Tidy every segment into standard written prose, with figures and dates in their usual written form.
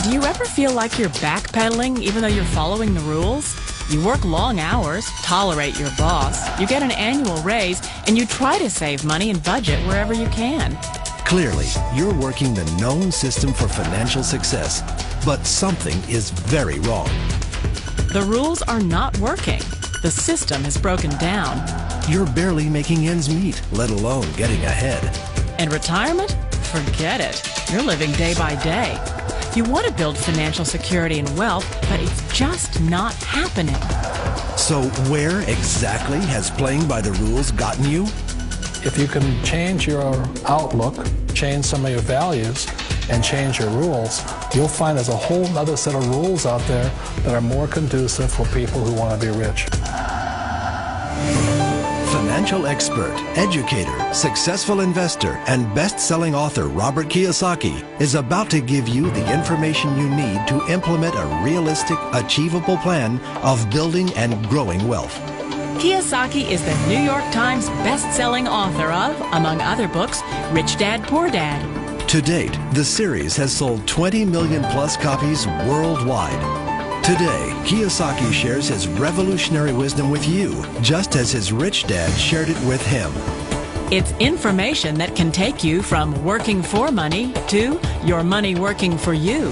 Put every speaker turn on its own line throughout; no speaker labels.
Do you ever feel like you're backpedaling even though you're following the rules? You work long hours, tolerate your boss, you get an annual raise, and you try to save money and budget wherever you can.
Clearly, you're working the known system for financial success, but something is very wrong.
The rules are not working. The system is broken down.
You're barely making ends meet, let alone getting ahead.
And retirement? Forget it. You're living day by day. You want to build financial security and wealth, but it's just not happening.
So where exactly has playing by the rules gotten you?
If you can change your outlook, change some of your values, and change your rules, you'll find there's a whole other set of rules out there that are more conducive for people who want to be rich.
Financial expert, educator, successful investor, and best-selling author Robert Kiyosaki is about to give you the information you need to implement a realistic, achievable plan of building and growing wealth.
Kiyosaki is the New York Times best-selling author of, among other books, Rich Dad, Poor Dad.
To date, the series has sold 20 million plus copies worldwide. Today, Kiyosaki shares his revolutionary wisdom with you, just as his rich dad shared it with him.
It's information that can take you from working for money to your money working for you.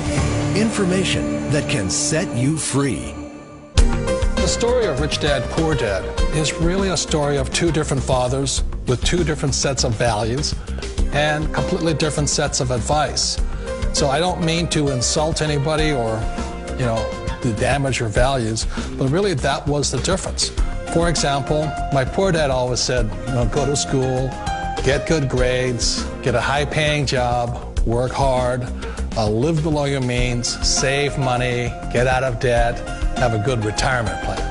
Information that can set you free.
The story of Rich Dad, Poor Dad is really a story of two different fathers with two different sets of values and completely different sets of advice. So I don't mean to insult anybody or, to damage your values, but really that was the difference. For example, my poor dad always said, go to school, get good grades, get a high-paying job, work hard, live below your means, save money, get out of debt, have a good retirement plan.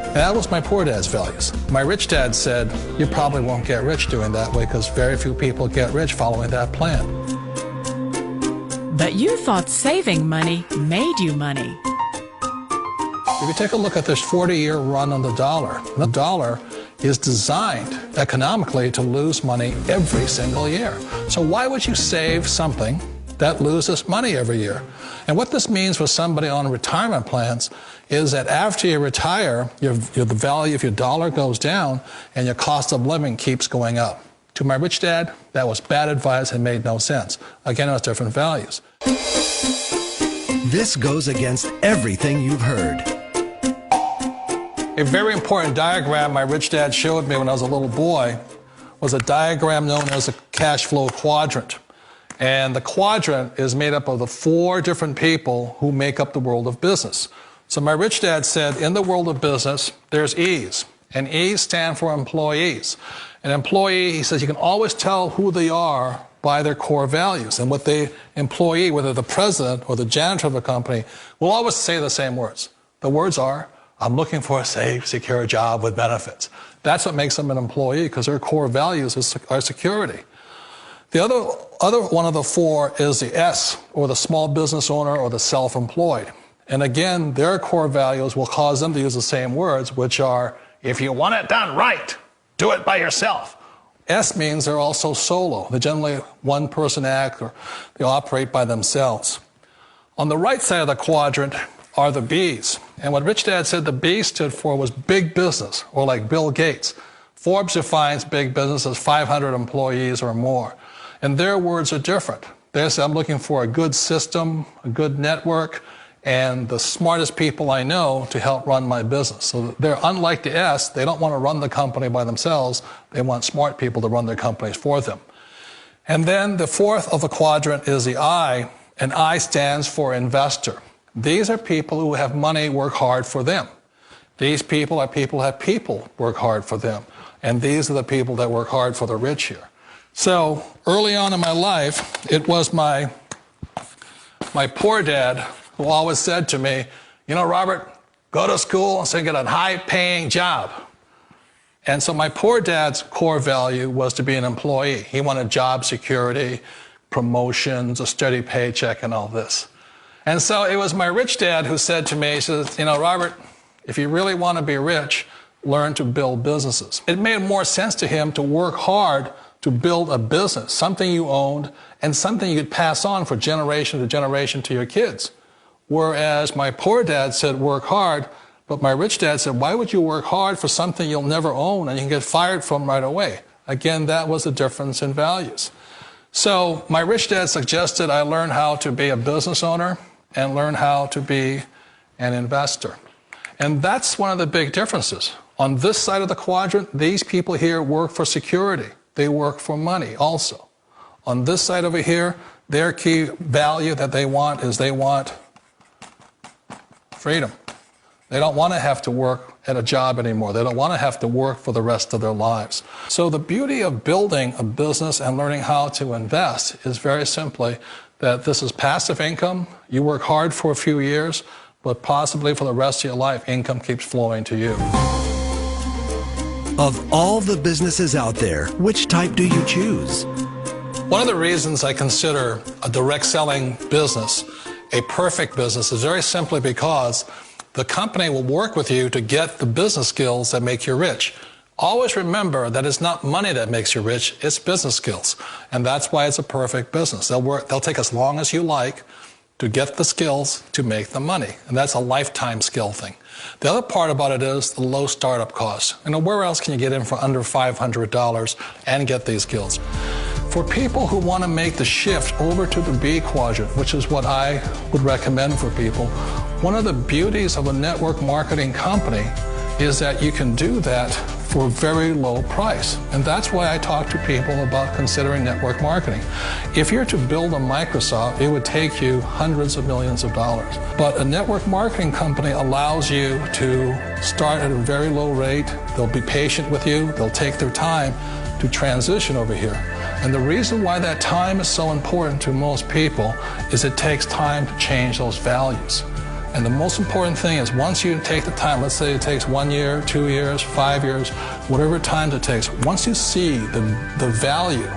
And that was my poor dad's values. My rich dad said, you probably won't get rich doing that way because very few people get rich following that plan.
But you thought saving money made you money.
If you take a look at this 40-year run on the dollar is designed economically to lose money every single year. So why would you save something that loses money every year? And what this means for somebody on retirement plans is that after you retire, the value of your dollar goes down and your cost of living keeps going up. To my rich dad, that was bad advice and made no sense. Again, it was different values.
This goes against everything you've heard.
A very important diagram my rich dad showed me when I was a little boy was a diagram known as a cash flow quadrant. And the quadrant is made up of the 4 different people who make up the world of business. So my rich dad said, in the world of business, there's E's. And E's stand for employees. An employee, he says, you can always tell who they are by their core values. And what the employee, whether the president or the janitor of the company, will always say the same words. The words are, I'm looking for a safe, secure job with benefits. That's what makes them an employee, because their core values are security. The other one of the 4 is the S, or the small business owner or the self-employed. And again, their core values will cause them to use the same words, which are, if you want it done right, do it by yourself. S means they're also solo. They're generally one-person act, or they operate by themselves. On the right side of the quadrant are the B's. And what Rich Dad said the B stood for was big business, or like Bill Gates. Forbes defines big business as 500 employees or more. And their words are different. They say, I'm looking for a good system, a good network, and the smartest people I know to help run my business. So they're unlike the S. They don't want to run the company by themselves. They want smart people to run their companies for them. And then the 4th of the quadrant is the I, and I stands for investor. These are people who have money work hard for them. These people are people who have people work hard for them. And these are the people that work hard for the rich here. So early on in my life, it was my poor dad who always said to me, Robert, go to school and get a high-paying job. And so my poor dad's core value was to be an employee. He wanted job security, promotions, a steady paycheck, and all this. And so it was my rich dad who said to me, he says, Robert, if you really want to be rich, learn to build businesses. It made more sense to him to work hard to build a business, something you owned and something you could pass on for generation to generation to your kids. Whereas my poor dad said, work hard, but my rich dad said, why would you work hard for something you'll never own and you can get fired from right away? Again, that was the difference in values. So my rich dad suggested I learn how to be a business owner and learn how to be an investor. And that's one of the big differences. On this side of the quadrant, these people here work for security. They work for money also. On this side over here, their key value that they want is they want freedom. They don't want to have to work at a job anymore. They don't want to have to work for the rest of their lives. So the beauty of building a business and learning how to invest is very simply that this is passive income. You work hard for a few years, but possibly for the rest of your life, income keeps flowing to you.
Of all the businesses out there, which type do you choose?
One of the reasons I consider a direct selling business a perfect business is very simply because the company will work with you to get the business skills that make you rich. Always remember that it's not money that makes you rich, it's business skills. And that's why it's a perfect business. They'll take as long as you like to get the skills to make the money. And that's a lifetime skill thing. The other part about it is the low startup cost. Where else can you get in for under $500 and get these skills? For people who want to make the shift over to the B quadrant, which is what I would recommend for people, one of the beauties of a network marketing company is that you can do that for a very low price. And that's why I talk to people about considering network marketing. If you're to build a Microsoft, it would take you hundreds of millions of dollars. But a network marketing company allows you to start at a very low rate. They'll be patient with you. They'll take their time to transition over here. And the reason why that time is so important to most people is it takes time to change those values. And the most important thing is once you take the time, let's say it takes 1 year, 2 years, 5 years, whatever time it takes, once you see the value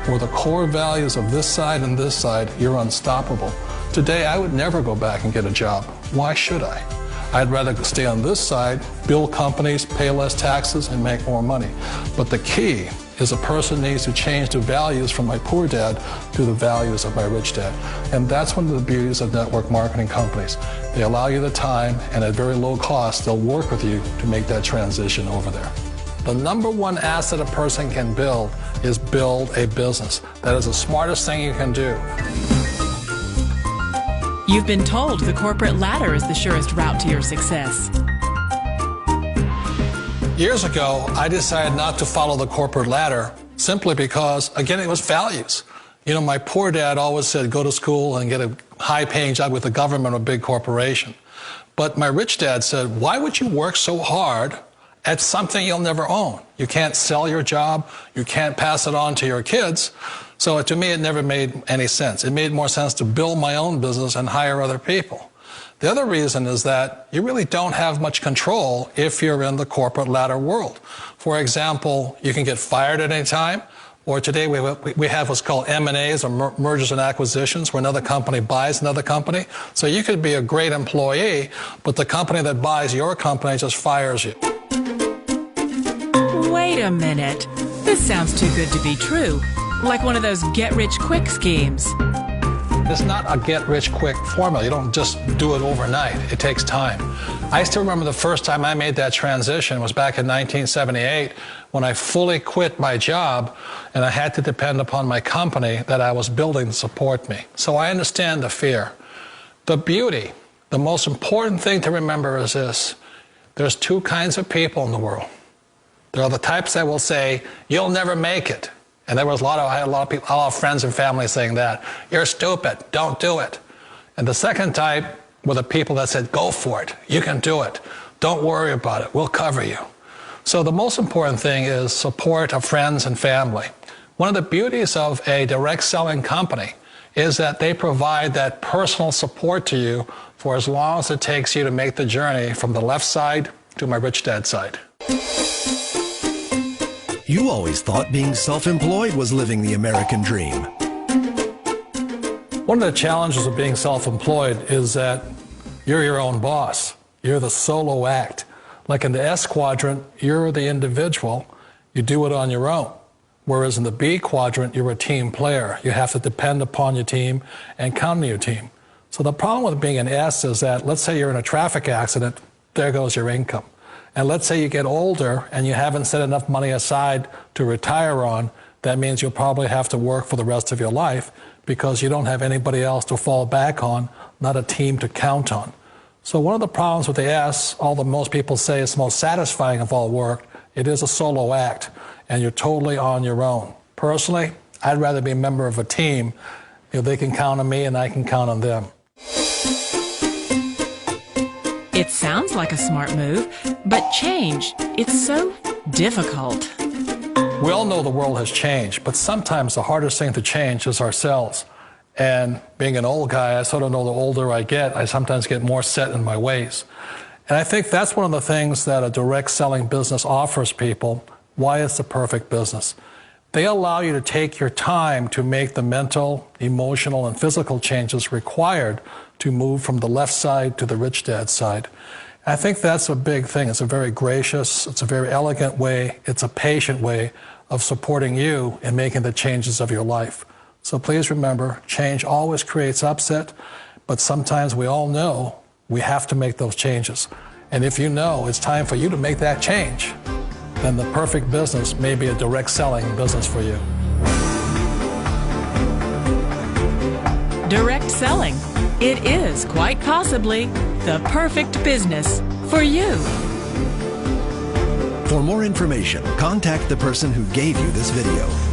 or the core values of this side and this side, you're unstoppable. Today, I would never go back and get a job. Why should I? I'd rather stay on this side, build companies, pay less taxes, and make more money. But the key is a person needs to change the values from my poor dad to the values of my rich dad. And that's one of the beauties of network marketing companies. They allow you the time, and at very low cost, they'll work with you to make that transition over there. The number one asset a person can build is build a business. That is the smartest thing you can do.
You've been told the corporate ladder is the surest route to your success.
Years ago, I decided not to follow the corporate ladder simply because, again, it was values. You know, my poor dad always said, go to school and get a high-paying job with the government or a big corporation. But my rich dad said, why would you work so hard at something you'll never own? You can't sell your job. You can't pass it on to your kids. So to me, it never made any sense. It made more sense to build my own business and hire other people. The other reason is that you really don't have much control if you're in the corporate ladder world. For example, you can get fired at any time, or today we have what's called M&As, or mergers and acquisitions, where another company buys another company. So you could be a great employee, but the company that buys your company just fires you.
Wait a minute. This sounds too good to be true. Like one of those get-rich-quick schemes.
It's not a get-rich-quick formula. You don't just do it overnight. It takes time. I still remember the first time I made that transition was back in 1978 when I fully quit my job and I had to depend upon my company that I was building to support me. So I understand the fear. The beauty, the most important thing to remember is this. There's two kinds of people in the world. There are the types that will say, you'll never make it. And I had a lot of people, a lot of friends and family saying that. You're stupid, don't do it. And the second type were the people that said, go for it, you can do it. Don't worry about it, we'll cover you. So the most important thing is support of friends and family. One of the beauties of a direct selling company is that they provide that personal support to you for as long as it takes you to make the journey from the left side to my rich dad side.
You always thought being self-employed was living the American dream.
One of the challenges of being self-employed is that you're your own boss. You're the solo act. Like in the S quadrant, you're the individual. You do it on your own. Whereas in the B quadrant, you're a team player. You have to depend upon your team and count on your team. So the problem with being an S is that, let's say you're in a traffic accident, there goes your income. And let's say you get older and you haven't set enough money aside to retire on, that means you'll probably have to work for the rest of your life because you don't have anybody else to fall back on, not a team to count on. So one of the problems with the S, although most people say it's the most satisfying of all work, it is a solo act, and you're totally on your own. Personally, I'd rather be a member of a team. They can count on me and I can count on them.
It sounds like a smart move, but change, it's so difficult.
We all know the world has changed, but sometimes the hardest thing to change is ourselves. And being an old guy, I sort of know the older I get, I sometimes get more set in my ways. And I think that's one of the things that a direct selling business offers people, why it's the perfect business. They allow you to take your time to make the mental, emotional, and physical changes required to move from the left side to the rich dad side. I think that's a big thing. It's a very gracious, it's a very elegant way, it's a patient way of supporting you in making the changes of your life. So please remember, change always creates upset, but sometimes we all know we have to make those changes. And if you know it's time for you to make that change, then the perfect business may be a direct selling business for you.
Direct selling. It is quite possibly the perfect business for you.
For more information, contact the person who gave you this video.